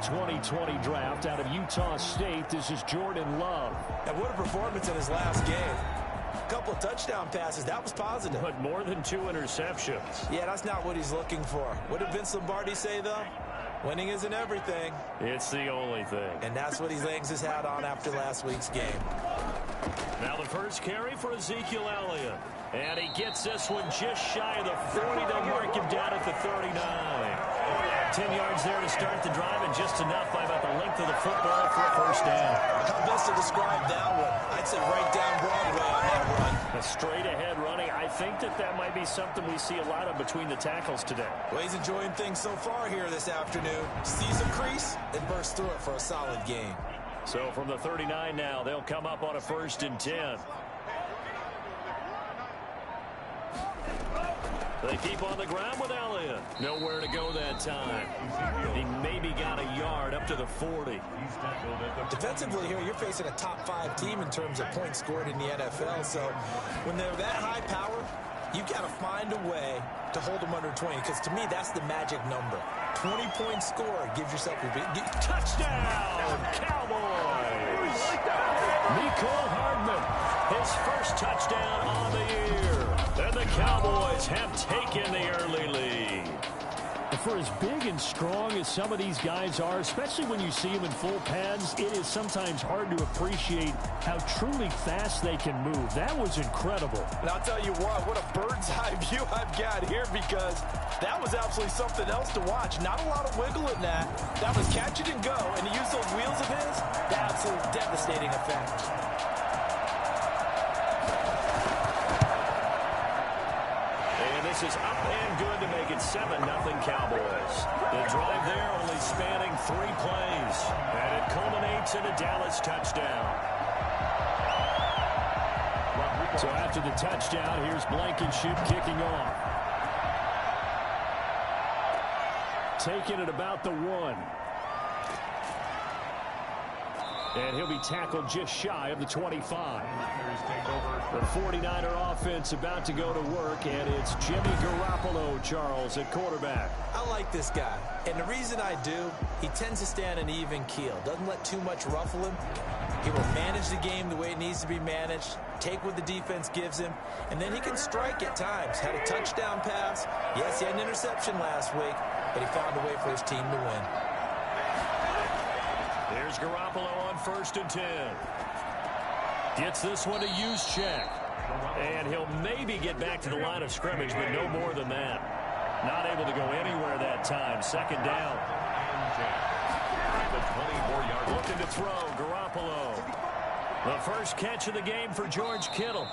2020 draft out of Utah State. This is Jordan Love. And what a performance in his last game. A couple of touchdown passes. That was positive. But more than 2 interceptions. Yeah, that's not what he's looking for. What did Vince Lombardi say, though? Winning isn't everything. It's the only thing. And that's what he hangs his hat on after last week's game. Now the first carry for Ezekiel Elliott. And he gets this one just shy of the 40. They'll mark him down at the 39. 10 yards there to start the drive, and just enough by about the length of the football for a first down. How best to describe that one? I'd say right down Broadway on that run. A straight-ahead running. I think that might be something we see a lot of between the tackles today. Well, he's enjoying things so far here this afternoon. Sees a crease and bursts through it for a solid game. So from the 39 now, they'll come up on a 1st and 10. They keep on the ground with Elliott. Nowhere to go that time. He maybe got a yard up to the 40. Defensively here, you're facing a top 5 team in terms of points scored in the NFL. So when they're that high power, you've got to find a way to hold them under 20. Because to me, that's the magic number. 20 points scored gives yourself a big touchdown, Cowboys. Mecole Hardman, his first touchdown on the year. And the Cowboys have taken the early lead. For as big and strong as some of these guys are, especially when you see them in full pads, it is sometimes hard to appreciate how truly fast they can move. That was incredible. And I'll tell you what a bird's eye view I've got here, because that was absolutely something else to watch. Not a lot of wiggle in that. That was catch it and go, and to use those wheels of his, the absolute devastating effect. This is up and good to make it 7-0 Cowboys. The drive there only spanning 3 plays. And it culminates in a Dallas touchdown. So after the touchdown, here's Blankenship kicking off. Taking it about the 1. And he'll be tackled just shy of the 25. The 49er offense about to go to work, and it's Jimmy Garoppolo, Charles, at quarterback. I like this guy, and the reason I do, he tends to stay on an even keel. Doesn't let too much ruffle him. He will manage the game the way it needs to be managed, take what the defense gives him, and then he can strike at times. Had a touchdown pass. Yes, he had an interception last week, but he found a way for his team to win. Here's Garoppolo on 1st and 10. Gets this one to Juszczyk. And he'll maybe get back to the line of scrimmage, but no more than that. Not able to go anywhere that time. 2nd down. Looking to throw, Garoppolo. The first catch of the game for George Kittle.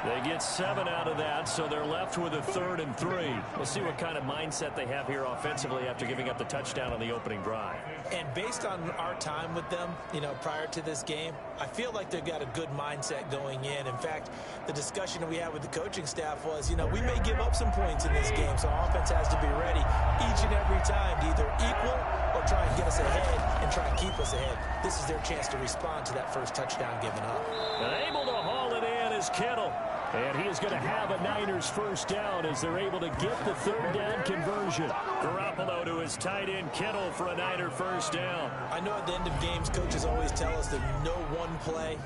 They get 7 out of that, so they're left with a 3rd and 3. We'll see what kind of mindset they have here offensively after giving up the touchdown on the opening drive. And based on our time with them, prior to this game, I feel like they've got a good mindset going in. In fact, the discussion that we had with the coaching staff was, we may give up some points in this game, so our offense has to be ready each and every time to either equal or try and get us ahead and try and keep us ahead. This is their chance to respond to that first touchdown given up. And able to haul it in is Kittle. And he is going to have a Niners first down as they're able to get the 3rd down conversion. Garoppolo to his tight end Kittle for a Niner first down. I know at the end of games, coaches always tell us that no one play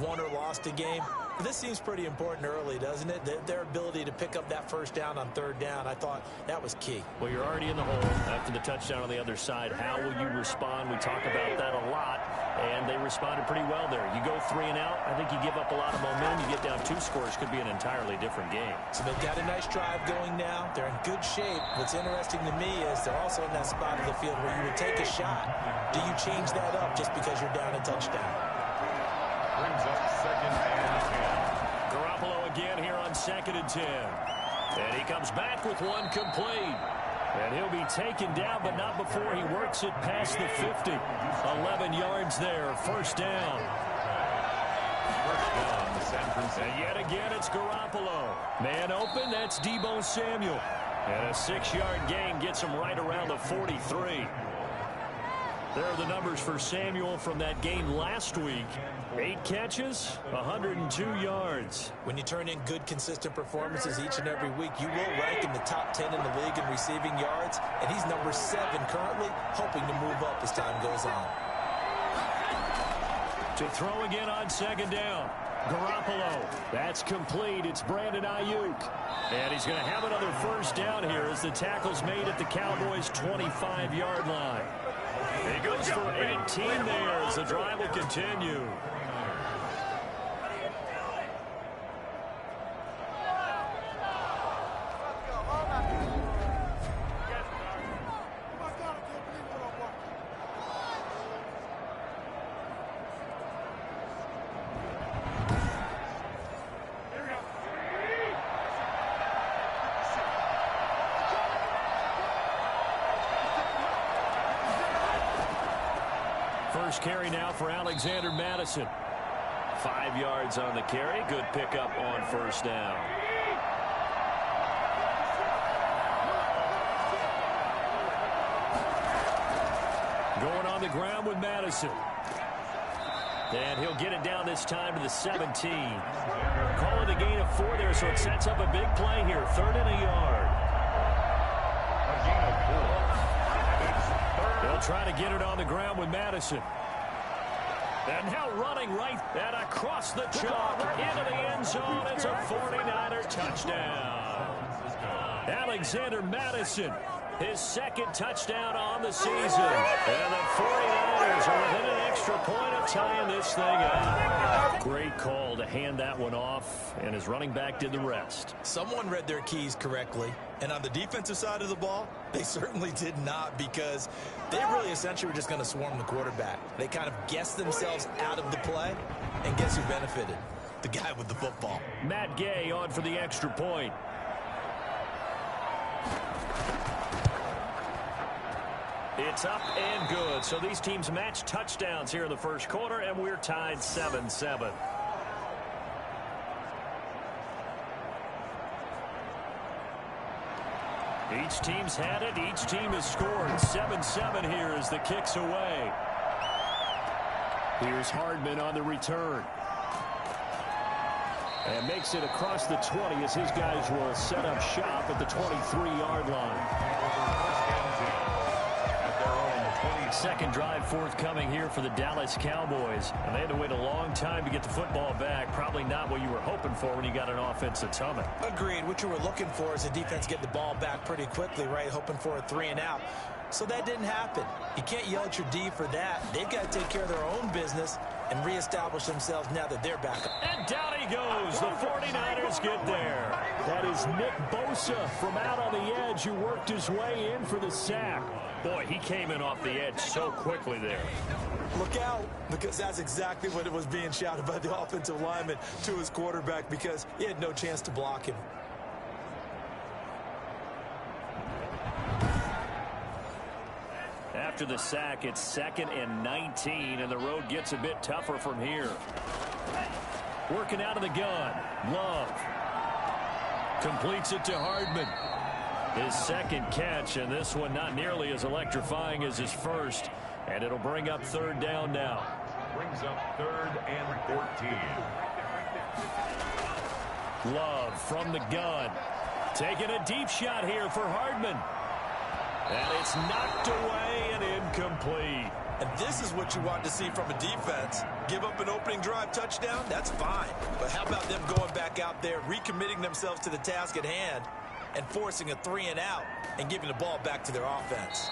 won or lost a game. But this seems pretty important early, doesn't it? Their ability to pick up that first down on 3rd down, I thought that was key. Well, you're already in the hole after the touchdown on the other side. How will you respond? We talk about that a lot, and they responded pretty well there. You go 3 and out, I think you give up a lot of momentum. You get down 2 scores, could be an entirely different game. So they've got a nice drive going now. They're in good shape. What's interesting to me is they're also in that spot of the field where you would take a shot. Do you change that up just because you're down a touchdown? Brings up 2nd and 10. Garoppolo again here on 2nd and 10. And he comes back with 1 complete. And he'll be taken down, but not before he works it past the 50. 11 yards there, 1st down. And yet again, it's Garoppolo. Man open, that's Deebo Samuel. And a 6-yard gain gets him right around the 43. There are the numbers for Samuel from that game last week. 8 catches, 102 yards. When you turn in good, consistent performances each and every week, you will rank in the top 10 in the league in receiving yards, and he's number 7 currently, hoping to move up as time goes on. To throw again on second down. Garoppolo. That's complete. It's Brandon Ayuk. And he's going to have another first down here as the tackle's made at the Cowboys' 25-yard line. He goes for 18 there as the drive will continue. First carry now for Alexander Mattison. 5 yards on the carry. Good pickup on first down. Going on the ground with Mattison. And he'll get it down this time to the 17. Calling the gain of 4 there, so it sets up a big play here. 3rd and a yard. They'll try to get it on the ground with Madison. And now running right and across the chalk into the end zone. It's a 49er touchdown. Alexander Mattison, his 2nd touchdown on the season. And the 49ers are within an extra point of tying this thing up. Great call to hand that one off, and his running back did the rest. Someone read their keys correctly, and on the defensive side of the ball, they certainly did not, because they really essentially were just going to swarm the quarterback. They kind of guessed themselves out of the play, and guess who benefited? The guy with the football. Matt Gay on for the extra point. It's up and good. So these teams match touchdowns here in the first quarter, and we're tied 7-7. Each team's had it. Each team has scored. 7-7 here as the kick's away. Here's Hardman on the return. And makes it across the 20 as his guys will set up shop at the 23-yard line. Second drive forthcoming here for the Dallas Cowboys. And they had to wait a long time to get the football back. Probably not what you were hoping for when you got an offense that's humming. Agreed. What you were looking for is the defense get the ball back pretty quickly, right? Hoping for a 3 and out. So that didn't happen. You can't yell at your D for that. They've got to take care of their own business and reestablish themselves now that they're back. And down he goes. The 49ers get there. That is Nick Bosa from out on the edge who worked his way in for the sack. Boy, he came in off the edge so quickly there. Look out, because that's exactly what it was being shouted by the offensive lineman to his quarterback, because he had no chance to block him. After the sack, it's 2nd and 19, and the road gets a bit tougher from here. Working out of the gun. Love completes it to Hardman. His 2nd catch, and this one not nearly as electrifying as his first. And it'll bring up 3rd down now. Brings up 3rd and 14. Love from the gun. Taking a deep shot here for Hardman. And it's knocked away and incomplete. And this is what you want to see from a defense. Give up an opening drive touchdown, that's fine. But how about them going back out there, recommitting themselves to the task at hand, and forcing a 3 and out and giving the ball back to their offense.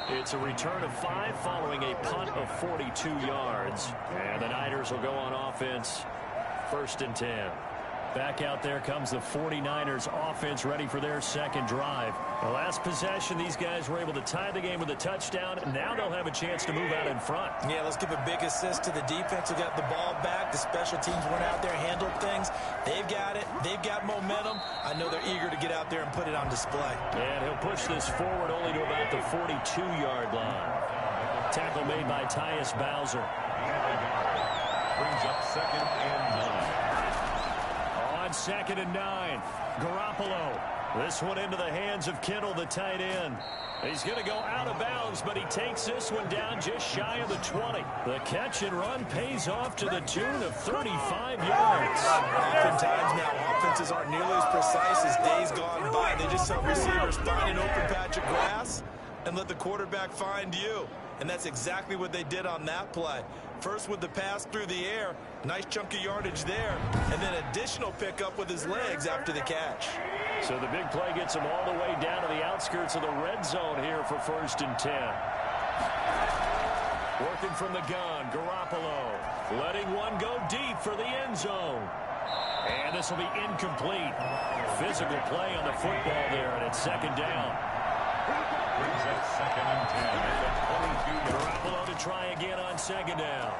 It's a return of 5 following a punt of 42 yards. And the Niners will go on offense. 1st and 10. Back out there comes the 49ers offense ready for their 2nd drive. The last possession, these guys were able to tie the game with a touchdown. Now they'll have a chance to move out in front. Yeah, let's give a big assist to the defense who got the ball back. The special teams went out there, handled things. They've got it. They've got momentum. I know they're eager to get out there and put it on display. And he'll push this forward only to about the 42-yard line. Tackle made by Tyus Bowser. Brings up 2nd and 9. On 2nd and 9, Garoppolo This one into the hands of Kittle, the tight end. He's going to go out of bounds, but he takes this one down just shy of the 20. The catch and run pays off to the tune of 35 yards. Oftentimes now, offenses aren't nearly as precise as days gone by. They just help receivers find an open patch of grass and let the quarterback find you. And that's exactly what they did on that play. First with the pass through the air, nice chunk of yardage there, and then additional pickup with his legs after the catch. So the big play gets him all the way down to the outskirts of the red zone here for 1st and 10. Working from the gun, Garoppolo letting one go deep for the end zone. And this will be incomplete. Physical play on the football there, and it's 2nd down. Brings up 2nd and 10 at the 22-yard. Garoppolo to try again on 2nd down.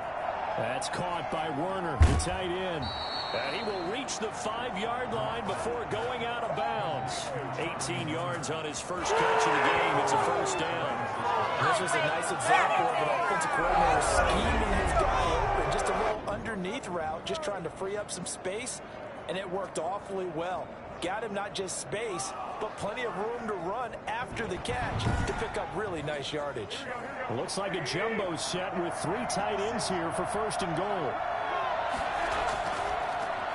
That's caught by Werner, the tight end. And he will reach the 5-yard line before going out of bounds. 18 yards on his first catch of the game. It's a 1st down. This was a nice example of an offensive coordinator scheming his guy open. Just a little underneath route, just trying to free up some space, and it worked awfully well. Got him not just space, but plenty of room to run after the catch to pick up really nice yardage. Looks like a jumbo set with 3 tight ends here for 1st and goal.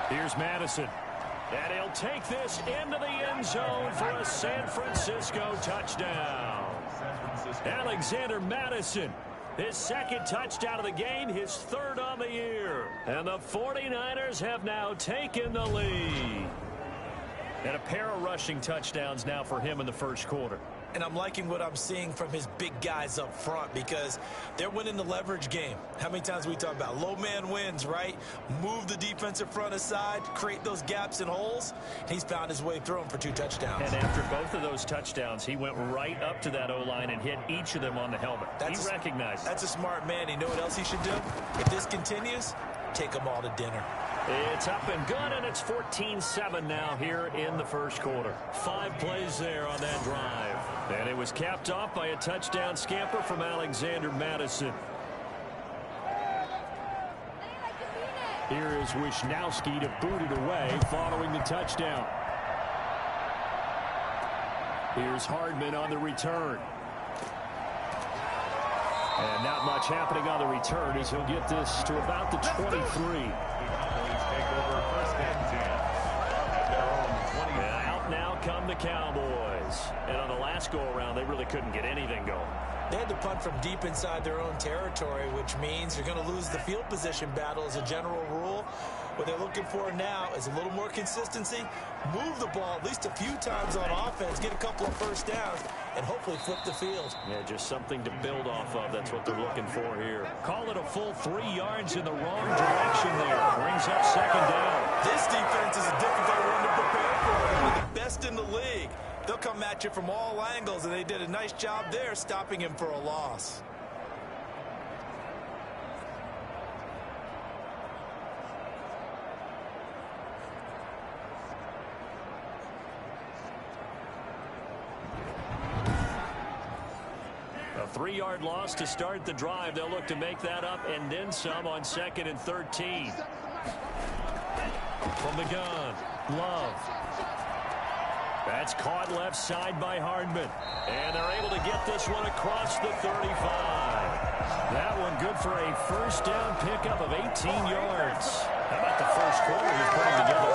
Here's Madison. And he'll take this into the end zone for a San Francisco touchdown. Alexander Madison, his 2nd touchdown of the game, his 3rd on the year. And the 49ers have now taken the lead. And a pair of rushing touchdowns now for him in the 1st quarter. And I'm liking what I'm seeing from his big guys up front because they're winning the leverage game. How many times we talk about low man wins, right? Move the defensive front aside, create those gaps and holes. He's found his way through them for 2 touchdowns. And after both of those touchdowns, he went right up to that O-line and hit each of them on the helmet. He recognized. That's a smart man. You know what else he should do? If this continues, take them all to dinner. It's up and good, and it's 14-7 now here in the 1st quarter. 5 plays there on that drive. And it was capped off by a touchdown scamper from Alexander Madison. Here is Wisnowski to boot it away following the touchdown. Here's Hardman on the return. And not much happening on the return as he'll get this to about the 23. Out now come the Cowboys. And on the last go-around, they really couldn't get anything going. They had to punt from deep inside their own territory, which means you're going to lose the field position battle as a general rule. What they're looking for now is a little more consistency, move the ball at least a few times on offense, get a couple of 1st downs, and hopefully flip the field. Yeah, just something to build off of. That's what they're looking for here. Call it a full 3 yards in the wrong direction there. Brings up 2nd down. This defense is a difficult one to prepare for. One of the best in the league. They'll come at you from all angles, and they did a nice job there stopping him for a loss. A 3-yard loss to start the drive. They'll look to make that up and then some on 2nd and 13. From the gun, Love. That's caught left side by Hardman. And they're able to get this one across the 35. That one good for a 1st down pickup of 18 yards. How about the 1st quarter he's putting together?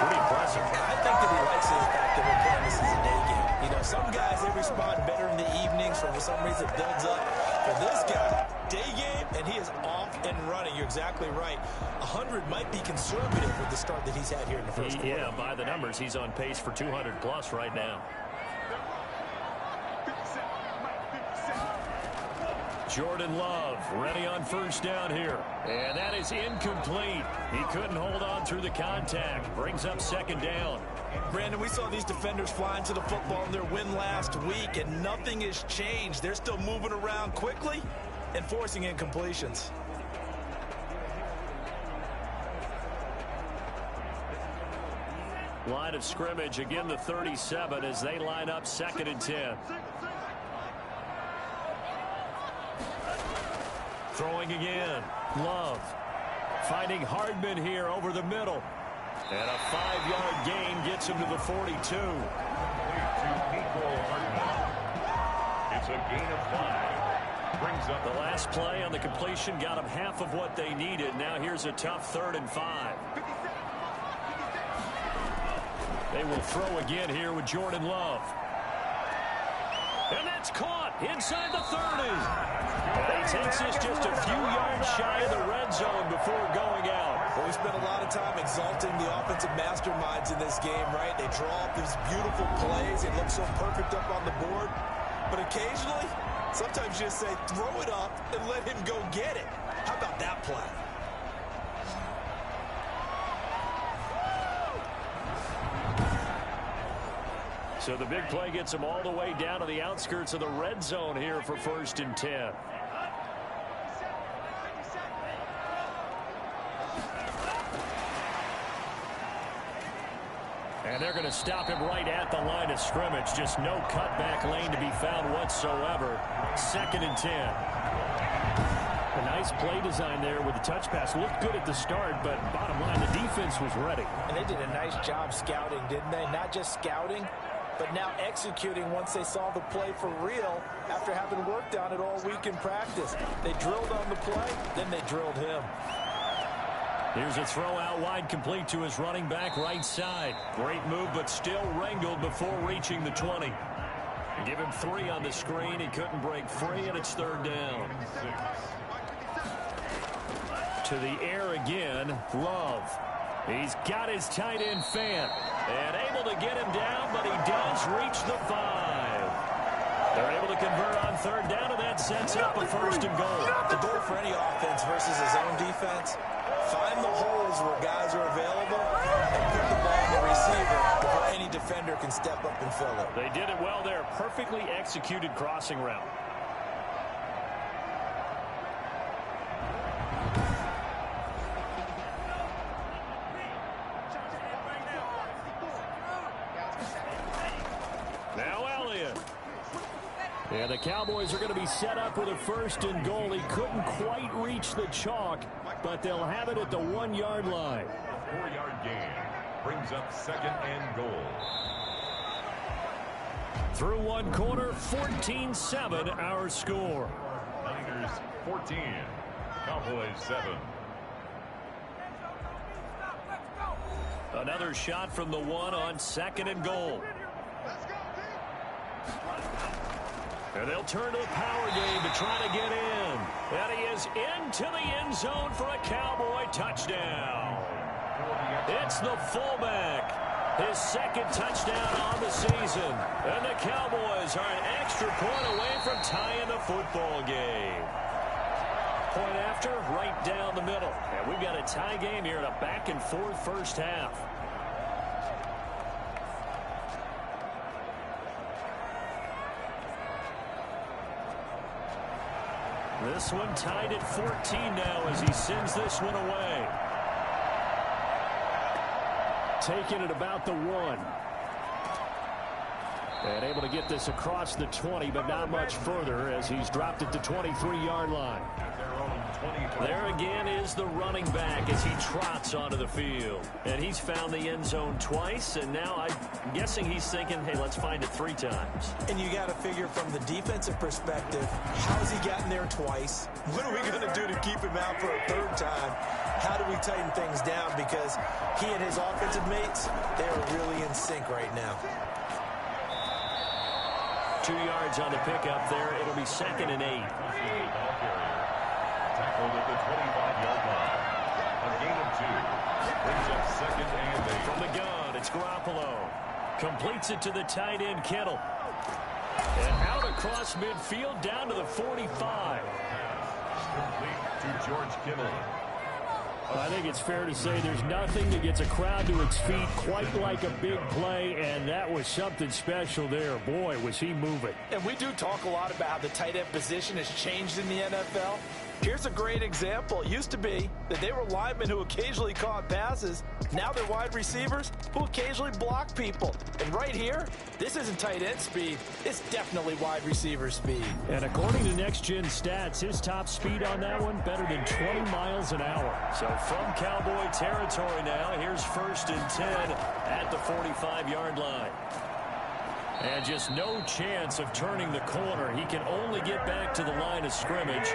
Pretty impressive. I think that he likes the fact that we're playing this as a day game. You know, some guys, they respond better in the evenings. For some reason, it builds up. For this guy, day game, and he is off and running. You're exactly right. 100 might be conservative with the start that he's had here in the 1st quarter. Yeah, by the numbers, he's on pace for 200+ right now. Jordan Love ready on 1st down here. And that is incomplete. He couldn't hold on through the contact. Brings up 2nd down. Brandon, we saw these defenders flying to the football in their win last week, and nothing has changed. They're still moving around quickly and forcing incompletions. Line of scrimmage, again the 37 as they line up 2nd and 10. Throwing again. Love finding Hardman here over the middle. And a 5-yard gain gets him to the 42. To Nico Hartman. It's a gain of 5. Brings up the last play on the completion, got him half of what they needed. Now here's a tough 3rd and 5. They will throw again here with Jordan Love. And that's caught inside the 30. And he takes this just a few yards shy of the red zone before going out. Well, we spent a lot of time exalting the offensive masterminds in this game, right? They draw up these beautiful plays. They look so perfect up on the board. But occasionally, sometimes you just say, throw it up and let him go get it. How about that play? So the big play gets him all the way down to the outskirts of the red zone here for 1st and 10. And they're going to stop him right at the line of scrimmage. Just no cutback lane to be found whatsoever. 2nd and 10. A nice play design there with the touch pass. Looked good at the start, but bottom line, the defense was ready. And they did a nice job scouting, didn't they? Not just scouting, but now executing once they saw the play for real after having worked on it all week in practice. They drilled on the play, then they drilled him. Here's a throw out wide, complete to his running back right side. Great move, but still wrangled before reaching the 20. Give him 3 on the screen. He couldn't break free, and it's 3rd down. To the air again, Love. He's got his tight end Fant. And able to get him down, but he does reach the 5. They're able to convert on 3rd down, and that sets up a 1st and goal. The goal for any offense versus his own defense, find the holes where guys are available and put the ball on the receiver before any defender can step up and fill it. They did it well there. Perfectly executed crossing route. Now Elliott. And the Cowboys are going to be set up with a 1st and goal. He couldn't quite reach the chalk, but they'll have it at the 1-yard line. 4-yard gain brings up 2nd and goal. Through one quarter, 14-7 our score. Niners 14, Cowboys 7. Another shot from the 1 on 2nd and goal. And they'll turn to the power game to try to get in. And he is into the end zone for a Cowboy touchdown. It's the fullback. His 2nd touchdown on the season. And the Cowboys are an extra point away from tying the football game. Point after, right down the middle. And we've got a tie game here in a back-and-forth first half. This one tied at 14 now as he sends this one away. Taking it about the 1. And able to get this across the 20, but not much further as he's dropped it to 23-yard line. There again is the running back as he trots onto the field. And he's found the end zone twice, and now I'm guessing he's thinking, hey, let's find it 3 times. And you got to figure from the defensive perspective, how's he gotten there twice? What are we going to do to keep him out for a 3rd time? How do we tighten things down? Because he and his offensive mates, they are really in sync right now. 2 yards on the pickup there. It'll be 2nd and 8. Tackled at the 25-yard line. A gain of 2. Brings up 2nd and 8. From the gun, it's Garoppolo. Completes it to the tight end, Kittle. And out across midfield down to the 45. Complete to George Kittle. I think it's fair to say there's nothing that gets a crowd to its feet quite like a big play, and that was something special there. Boy, was he moving. And we do talk a lot about how the tight end position has changed in the NFL. Here's a great example. It used to be that they were linemen who occasionally caught passes. Now they're wide receivers who occasionally block people. And right here, this isn't tight end speed. It's definitely wide receiver speed. And according to Next Gen Stats, his top speed on that one, better than 20 miles an hour. So from Cowboy territory now, here's 1st and 10 at the 45-yard line. And just no chance of turning the corner. He can only get back to the line of scrimmage.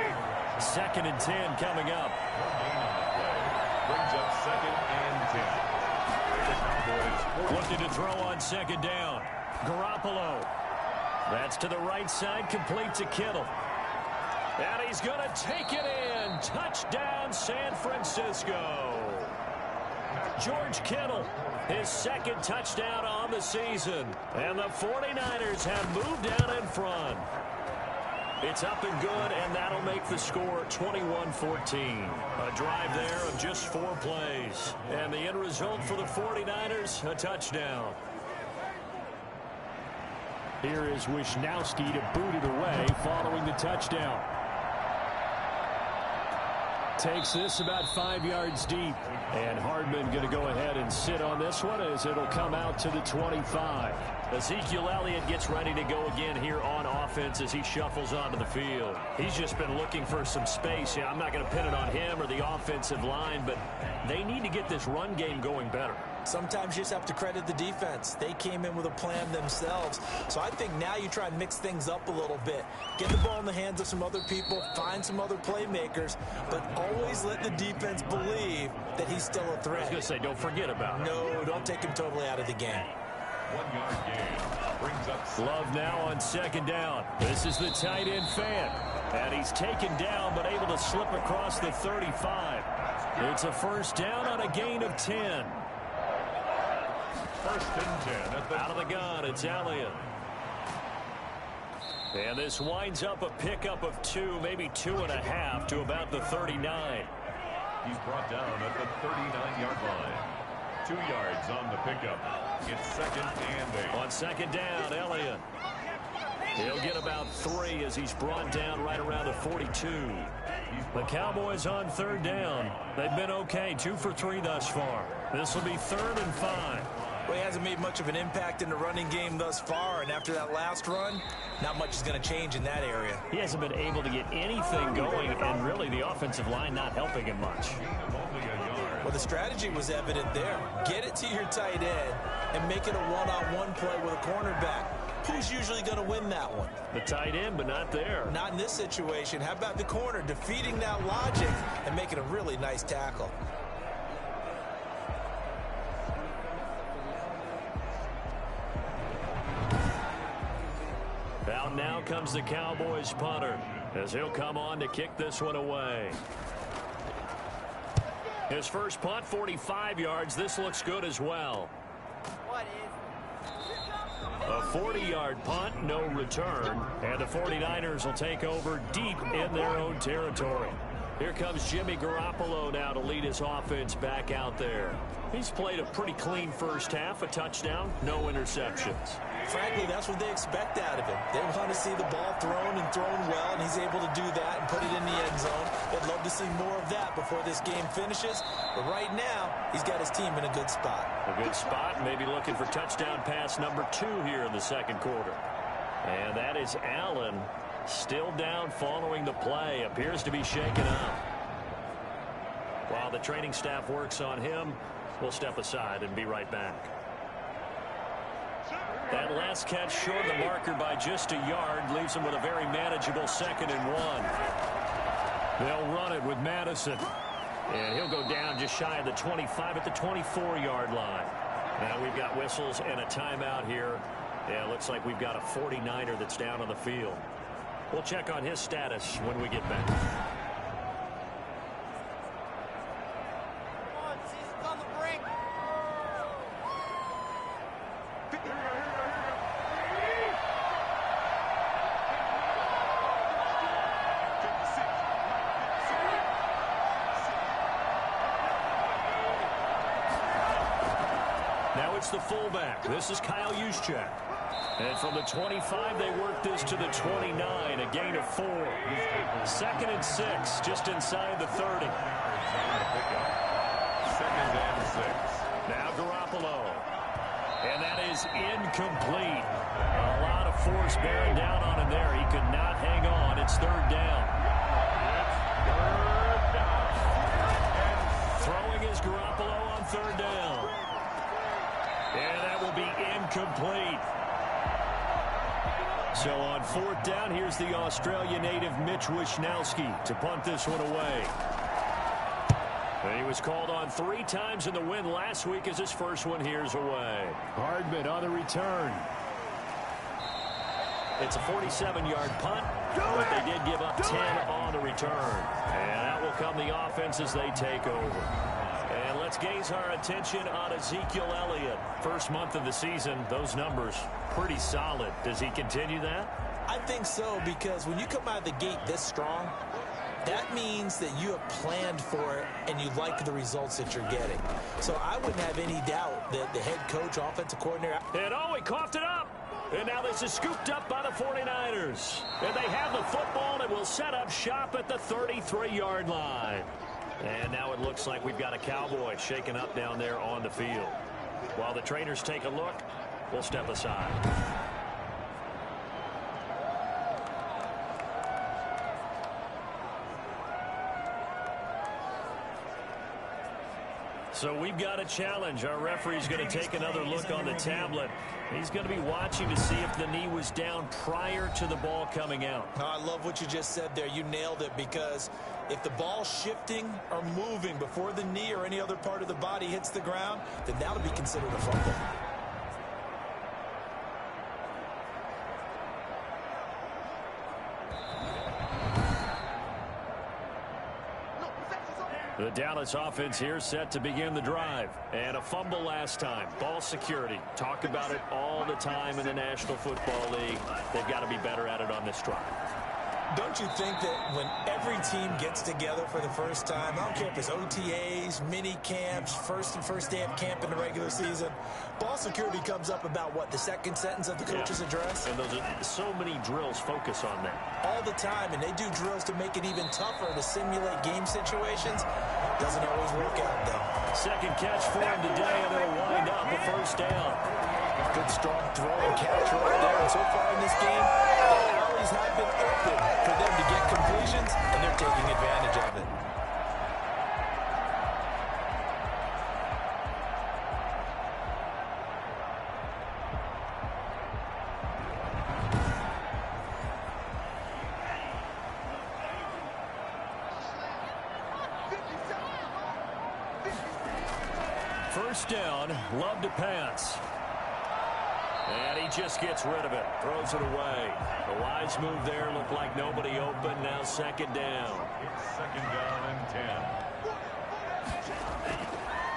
2nd and 10 coming up. Brings up 2nd and 10. Looking to throw on 2nd down. Garoppolo. That's to the right side, complete to Kittle. And he's going to take it in. Touchdown, San Francisco. George Kittle, his 2nd touchdown on the season. And the 49ers have moved down in front. It's up and good, and that'll make the score 21-14. A drive there of just 4 plays. And the end result for the 49ers, a touchdown. Here is Wisnowski to boot it away following the touchdown. Takes this about 5 yards deep. And Hardman going to go ahead and sit on this one as it'll come out to the 25. Ezekiel Elliott gets ready to go again here on offense as he shuffles onto the field. He's just been looking for some space. Yeah, I'm not going to pin it on him or the offensive line, but they need to get this run game going better. Sometimes you just have to credit the defense. They came in with a plan themselves. So I think now you try and mix things up a little bit. Get the ball in the hands of some other people, find some other playmakers, but always let the defense believe that he's still a threat. I was going to say, don't forget about it. No, don't take him totally out of the game. 1-yard gain. Brings up Love now on 2nd down. This is the tight end fan. And he's taken down but able to slip across the 35. It's a 1st down on a gain of 10. 1st and 10. Out of the gun, it's Elliott. And this winds up a pickup of 2, maybe 2.5 to about the 39. He's brought down at the 39-yard line. 2 yards on the pickup. It's 2nd and 8. On 2nd down, Elliott. He'll get about 3 as he's brought down right around the 42. The Cowboys on 3rd down. They've been okay, 2 for 3 thus far. This will be 3rd and 5. Well, he hasn't made much of an impact in the running game thus far, and after that last run, not much is going to change in that area. He hasn't been able to get anything going, and really the offensive line not helping him much. Well, the strategy was evident there. Get it to your tight end and make it a one-on-one play with a cornerback. Who's usually going to win that one? The tight end, but not there. Not in this situation. How about the corner defeating that logic and making a really nice tackle? Out now comes the Cowboys punter as he'll come on to kick this one away. His first punt, 45 yards. This looks good as well. A 40-yard punt, no return. And the 49ers will take over deep in their own territory. Here comes Jimmy Garoppolo now to lead his offense back out there. He's played a pretty clean first half, a touchdown, no interceptions. Frankly, that's what they expect out of him. They want to see the ball thrown and thrown well, and he's able to do that and put it in the end zone. They'd love to see more of that before this game finishes. But right now, he's got his team in a good spot. A good spot, maybe looking for touchdown pass number 2 here in the 2nd quarter. And that is Allen, still down following the play. Appears to be shaken up. While the training staff works on him, we'll step aside and be right back. That last catch short of the marker by just a yard leaves him with a very manageable 2nd and 1. They'll run it with Madison. And he'll go down just shy of the 25 at the 24-yard line. Now we've got whistles and a timeout here. Yeah, looks like we've got a 49er that's down on the field. We'll check on his status when we get back. Now it's the fullback. This is Kyle Juszczyk. And from the 25, they work this to the 29, a gain of 4. 2nd and 6, just inside the 30. 2nd and 6. Now Garoppolo. And that is incomplete. A lot of force bearing down on him there. He could not hang on. It's 3rd down. Throwing is Garoppolo on 3rd down. And that will be incomplete. So on 4th down, here's the Australia native Mitch Wishnowsky to punt this one away. And he was called on 3 times in the win last week as his first one here's away. Hardman on the return. It's a 47-yard punt, but they did give up 10 on the return. And that will come the offense as they take over. And let's gaze our attention on Ezekiel Elliott. First month of the season, those numbers pretty solid. Does he continue that? I think so, because when you come out of the gate this strong, that means that you have planned for it and you like the results that you're getting. So I wouldn't have any doubt that the head coach, offensive coordinator. And oh, he coughed it up. And now this is scooped up by the 49ers. And they have the football and will set up shop at the 33-yard line. And now it looks like we've got a Cowboy shaken up down there on the field. While the trainers take a look, we'll step aside. So we've got a challenge. Our referee's going to take another look on the tablet. He's going to be watching to see if the knee was down prior to the ball coming out. Oh, I love what you just said there. You nailed it, because if the ball's shifting or moving before the knee or any other part of the body hits the ground, then that'll be considered a fumble. The Dallas offense here set to begin the drive. And a fumble last time. Ball security. Talk about it all the time in the National Football League. They've got to be better at it on this drive. Don't you think that when every team gets together for the first time, I don't care if it's OTAs, mini camps, first day of camp in the regular season, ball security comes up about, what, the second sentence of the coach's address? And those are so many drills focus on that. All the time, and they do drills to make it even tougher to simulate game situations. Doesn't always work out, though. Second catch for him today, and it'll wind up a first down. Good strong throw and catch right there. And so far in this game, the alleys have been open for them to get completions, and they're taking advantage of it. First down, Love to pass. And he just gets rid of it, throws it away. A wise move there, looked like nobody open, now second down. It's 2nd down and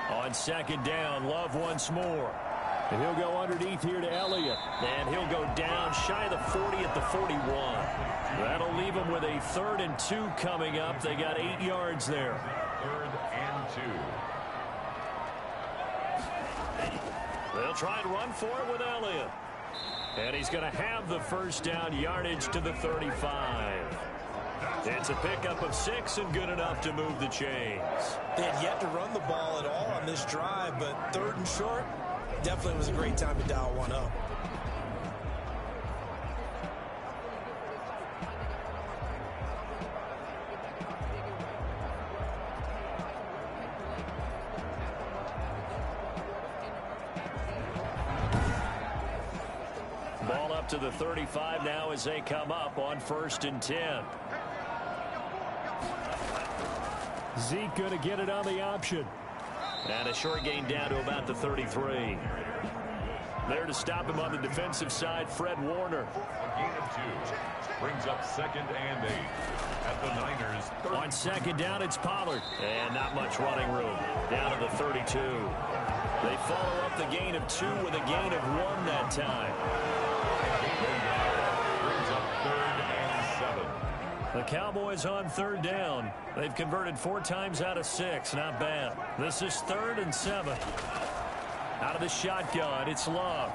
10. On second down, Love once more. And he'll go underneath here to Elliott. And he'll go down shy of the 40 at the 41. That'll leave him with a 3rd and 2 coming up. They got 8 yards there. 3rd and 2. They'll try and run for it with Elliott. And he's going to have the first down yardage to the 35. It's a pickup of 6 and good enough to move the chains. They had yet to run the ball at all on this drive, but 3rd and short definitely was a great time to dial one up. Ball up to the 35 now as they come up on 1st and 10. Zeke going to get it on the option. And a short gain down to about the 33. There to stop him on the defensive side, Fred Warner. A gain of 2. Brings up 2nd and 8. At the Niners. On second down, it's Pollard. And not much running room. Down to the 32. They follow up the gain of 2 with a gain of 1 that time. Brings up 3rd and 7. The Cowboys on 3rd down. They've converted 4 times out of 6. Not bad. This is 3rd and 7. Out of the shotgun, it's Love.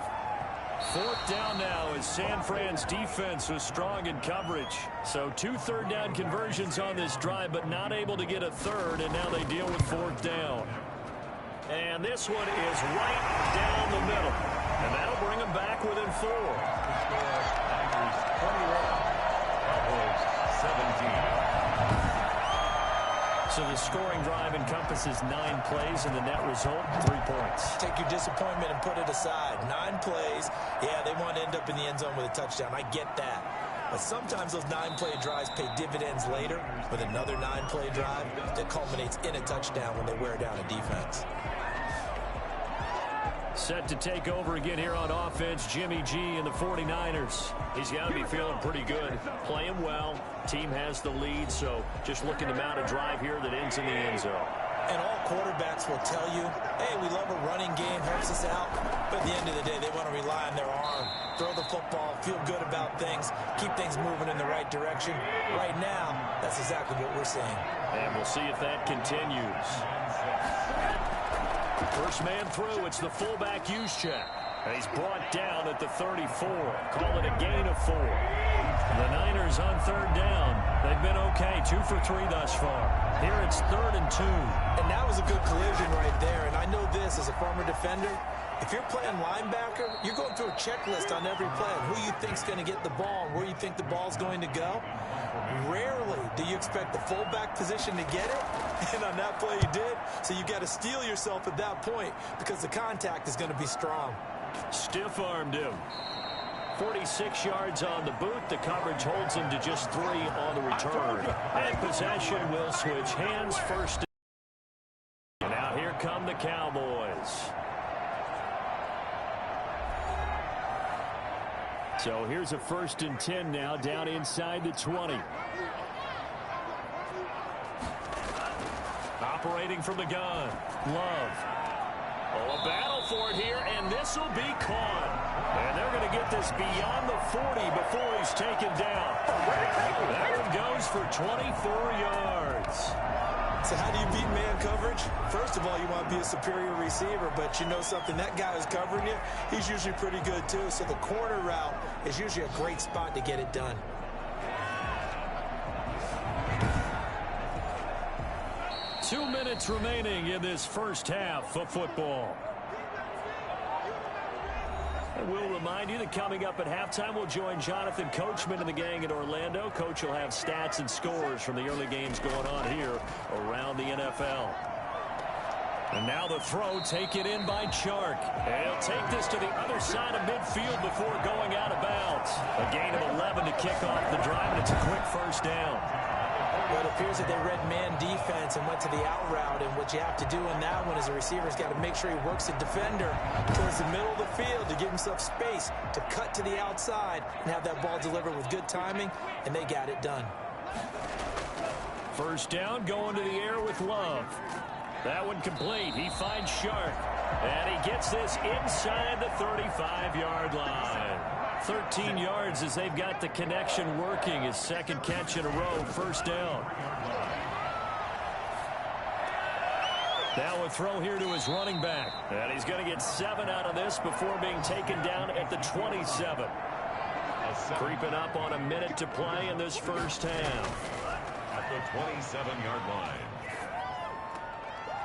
Fourth down now as San Fran's defense was strong in coverage. So 2 third-down conversions on this drive, but not able to get a third, and now they deal with fourth down. And this one is right down the middle. And that'll bring them back within 4. Niners 21, Cowboys 17. So the scoring drive encompasses 9 plays, and the net result, 3 points. Take your disappointment and put it aside. 9 plays. Yeah, they want to end up in the end zone with a touchdown. I get that. But sometimes those 9-play drives pay dividends later with another 9-play drive that culminates in a touchdown when they wear down a defense. Set to take over again here on offense, Jimmy G and the 49ers. He's got to be feeling pretty good, playing well. Team has the lead, so just looking to mount a drive here that ends in the end zone. And all quarterbacks will tell you, hey, we love a running game, helps us out. But at the end of the day, they want to rely on their arm, throw the football, feel good about things, keep things moving in the right direction. Right now, that's exactly what we're seeing. And we'll see if that continues. First man through, it's the fullback Juszczyk. And he's brought down at the 34. Call it a gain of 4. The Niners on third down. They've been okay, 2 for 3 thus far. Here it's 3rd and 2. And that was a good collision right there. And I know this as a former defender. If you're playing linebacker, you're going through a checklist on every play on who you think's going to get the ball and where you think the ball's going to go. Rarely do you expect the fullback position to get it, and on that play you did. So you got to steel yourself at that point because the contact is going to be strong. Stiff-armed him. 46 yards on the boot. The coverage holds him to just 3 on the return. And possession will switch hands first. And now here come the Cowboys. So here's a 1st and 10 now, down inside the 20. Operating from the gun. Love. Oh, a battle for it here, and this will be caught. And they're going to get this beyond the 40 before he's taken down. That one goes for 24 yards. So how do you beat man coverage? First of all, you want to be a superior receiver, but you know something, that guy who's covering you, he's usually pretty good too. So the corner route is usually a great spot to get it done. Two minutes remaining in this first half of football. And we'll remind you that coming up at halftime, we'll join Jonathan Coachman and the gang in Orlando. Coach will have stats and scores from the early games going on here around the NFL. And now the throw taken in by Chark. And he'll take this to the other side of midfield before going out of bounds. A gain of 11 to kick off the drive, and it's a quick first down. Well, it appears that they read man defense and went to the out route, and what you have to do in that one is a receiver's got to make sure he works the defender towards the middle of the field to give himself space to cut to the outside and have that ball delivered with good timing, and they got it done. First down, going to the air with Love. That one complete. He finds Shark, and he gets this inside the 35-yard line. 13 yards as they've got the connection working. His 2nd catch in a row, first down. Now a throw here to his running back. And he's going to get 7 out of this before being taken down at the 27. Creeping up on a minute to play in this first half. At the 27-yard line.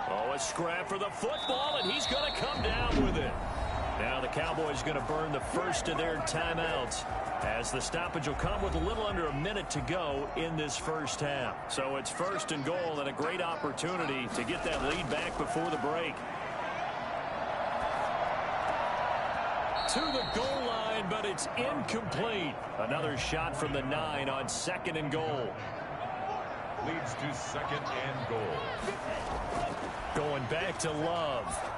Oh, a scrap for the football, and he's going to come down with it. Now the Cowboys going to burn the first of their timeouts as the stoppage will come with a little under a minute to go in this first half. So it's 1st and goal and a great opportunity to get that lead back before the break. To the goal line, but it's incomplete. Another shot from the 9 on 2nd and goal. Leads to 2nd and goal. Going back to Love.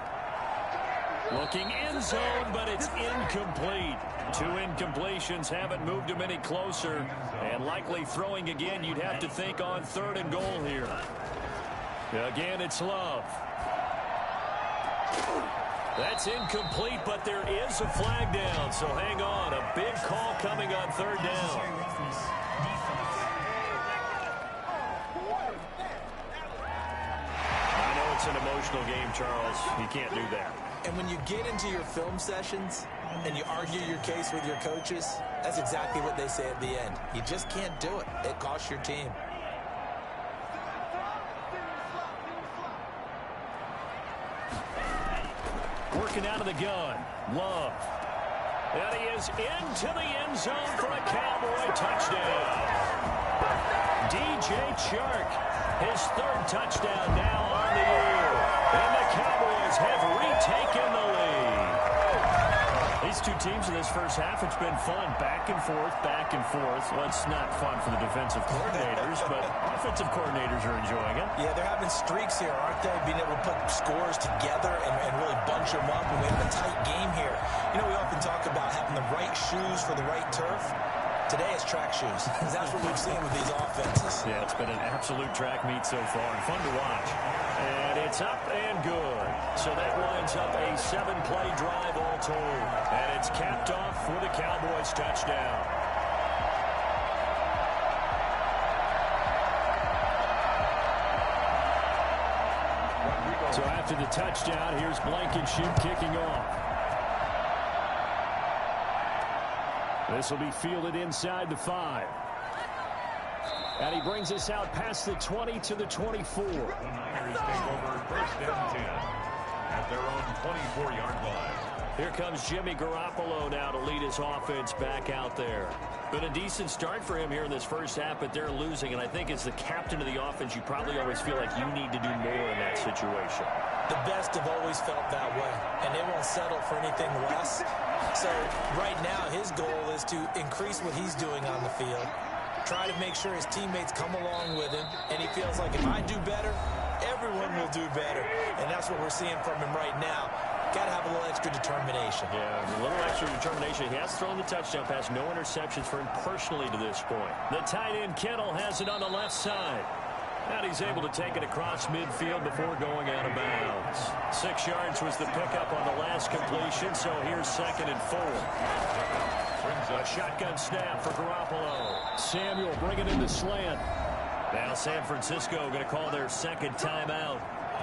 Looking end zone, but it's incomplete. 2 incompletions haven't moved him any closer. And likely throwing again, you'd have to think on 3rd and goal here. Again, it's Love. That's incomplete, but there is a flag down. So hang on. A big call coming on 3rd down. I know it's an emotional game, Charles. You can't do that. And when you get into your film sessions and you argue your case with your coaches, that's exactly what they say at the end. You just can't do it. It costs your team. Working out of the gun. Love. And he is into the end zone for a Cowboy touchdown. DJ Chark, his third touchdown now on the year. And the Cowboys have retaken the lead. These two teams in this first half, it's been fun. Back and forth, back and forth. Well, it's not fun for the defensive coordinators, but offensive coordinators are enjoying it. Yeah, they're having streaks here, aren't they? Being able to put scores together and really bunch them up. And we have a tight game here. You know, we often talk about having the right shoes for the right turf. Today it's track shoes. That's what we've seen with these offenses. Yeah, it's been an absolute track meet so far and fun to watch. And it's up and good. So that winds up a 7-play drive all told. And it's capped off with a Cowboys touchdown. So after the touchdown, here's Blankenship kicking off. This will be fielded inside the 5. And he brings us out past the 20 to the 24. The Niners take over first and 10 at their own 24-yard line. Here comes Jimmy Garoppolo now to lead his offense back out there. Been a decent start for him here in this first half, but they're losing. And I think as the captain of the offense, you probably always feel like you need to do more in that situation. The best have always felt that way, and they won't settle for anything less. So right now, his goal is to increase what he's doing on the field, try to make sure his teammates come along with him, and he feels like if I do better, everyone will do better. And that's what we're seeing from him right now. Got to have a little extra determination. Yeah, a little extra determination. He has thrown the touchdown pass. No interceptions for him personally to this point. The tight end, Kittle, has it on the left side. And he's able to take it across midfield before going out of bounds. 6 yards was the pickup on the last completion, so here's 2nd and 4. A shotgun snap for Garoppolo. Samuel bringing in the slant. Now San Francisco going to call their second timeout,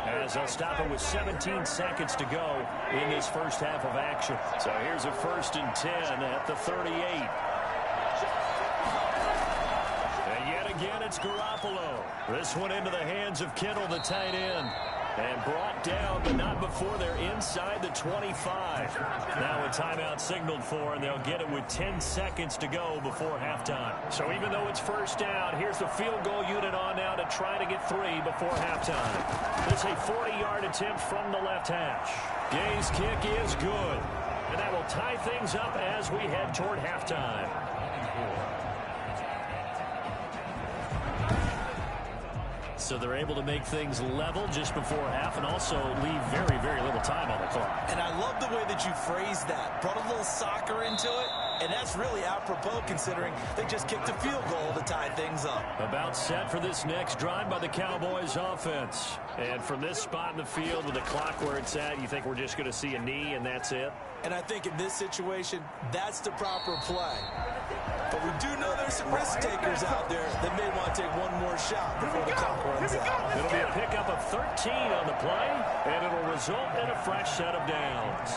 as they'll stop it with 17 seconds to go in this first half of action. So here's a 1st and 10 at the 38. And yet again, it's Garoppolo. This one into the hands of Kittle, the tight end. And brought down, but not before they're inside the 25. Now a timeout signaled for, and they'll get it with 10 seconds to go before halftime. So even though it's first down, here's the field goal unit on now to try to get 3 before halftime. This is a 40-yard attempt from the left hash. Gay's kick is good. And that will tie things up as we head toward halftime. So they're able to make things level just before half and also leave very, very little time on the clock. And I love the way that you phrased that. Brought a little soccer into it, and that's really apropos considering they just kicked a field goal to tie things up. About set for this next drive by the Cowboys offense. And from this spot in the field with the clock where it's at, you think we're just going to see a knee and that's it? And I think in this situation, that's the proper play. But we do know there's some risk takers out there that may want to take one more shot before the clock runs out. It'll be a pickup of 13 on the play, and it'll result in a fresh set of downs.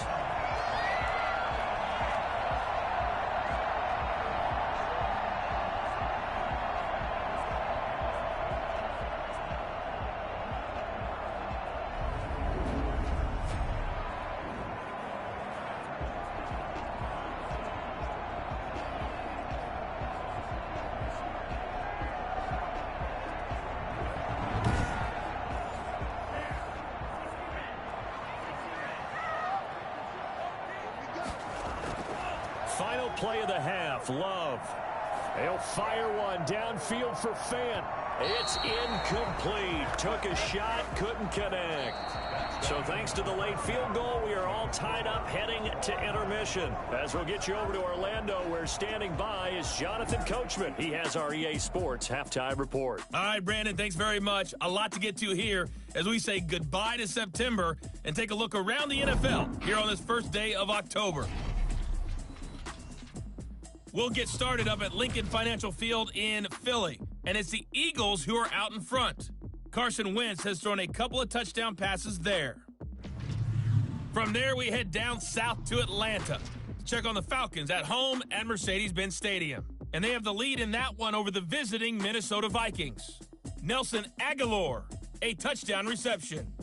Final play of the half, Love. He'll fire one downfield for Fant. It's incomplete. Took a shot, couldn't connect. So thanks to the late field goal, we are all tied up heading to intermission. As we'll get you over to Orlando, where standing by is Jonathan Coachman. He has our EA Sports halftime report. All right, Brandon, thanks very much. A lot to get to here as we say goodbye to September and take a look around the NFL here on this first day of October. We'll get started up at Lincoln Financial Field in Philly, and it's the Eagles who are out in front. Carson Wentz has thrown a couple of touchdown passes there. From there, we head down south to Atlanta to check on the Falcons at home at Mercedes-Benz Stadium. And they have the lead in that one over the visiting Minnesota Vikings. Nelson Aguilar, a touchdown reception.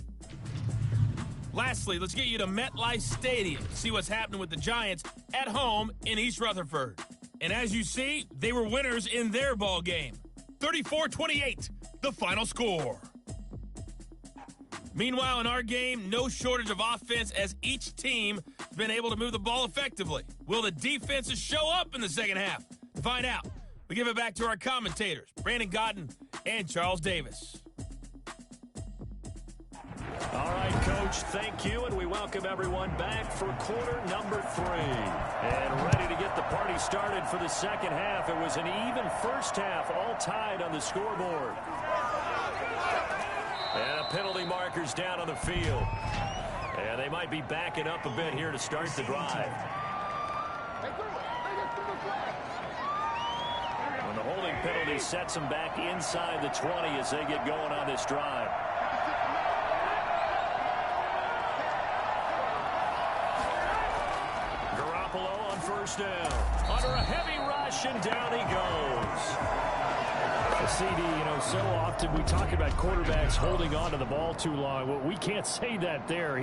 Lastly, let's get you to MetLife Stadium to see what's happening with the Giants at home in East Rutherford. And as you see, they were winners in their ball game. 34-28, the final score. Meanwhile, in our game, no shortage of offense as each team has been able to move the ball effectively. Will the defenses show up in the second half? To find out, we give it back to our commentators, Brandon Godden and Charles Davis. All right, Coach, thank you, and we welcome everyone back for quarter number 3. And ready to get the party started for the second half. It was an even first half, all tied on the scoreboard. And penalty markers down on the field. And they might be backing up a bit here to start the drive. And the holding penalty sets them back inside the 20 as they get going on this drive. Garoppolo on first down. Under a heavy rush, and down he goes. CD, so often we talk about quarterbacks holding on to the ball too long. Well, we can't say that there.